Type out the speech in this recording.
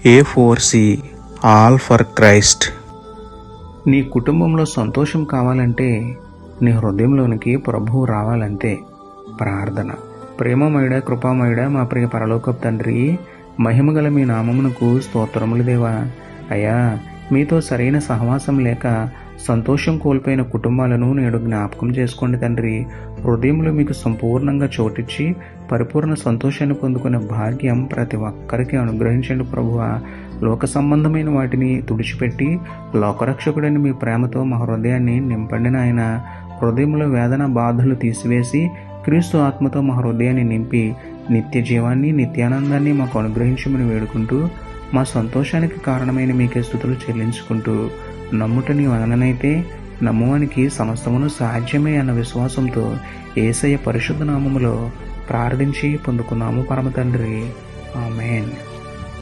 A4C all for Christ. నీ కుటుంబంలో సంతోషం కావాలంటే నీ హృదయంలోనికి ప్రభువు రావాలంతే. ప్రార్థన. ప్రేమమయుడ, కృపామయుడ, మా ప్రియ పరలోకపు తండ్రి, మహిమగల మీ నామమునకు స్తోత్రములు దేవా. అయ్యా, మీతో సరైన సహవాసం లేక సంతోషం కోల్పోయిన కుటుంబాలను నేడు జ్ఞాపకం చేసుకోండి తండ్రి. హృదయంలో మీకు సంపూర్ణంగా చోటిచ్చి పరిపూర్ణ సంతోషాన్ని పొందుకునే భాగ్యం ప్రతి ఒక్కరికి అనుగ్రహించండి ప్రభువా. లోక సంబంధమైన వాటిని తుడిచిపెట్టి లోకరక్షకుడని మీ ప్రేమతో మా హృదయాన్ని నింపండి నాయన. హృదయంలో వేదన బాధలు తీసివేసి క్రీస్తు ఆత్మతో మా హృదయాన్ని నింపి నిత్య జీవాన్ని, నిత్యానందాన్ని మాకు అనుగ్రహించమని వేడుకుంటూ మా సంతోషానికి కారణమైన మీకే స్తుతులు చెల్లించుకుంటూ, నమ్ముట నీ వలననైతే నమ్మువానికి సమస్తమును సాధ్యమే అన్న విశ్వాసంతో యేసయ్య పరిశుద్ధ నామములో ప్రార్థించి పొందుకున్నాము పరమ తండ్రి. ఆమేన్.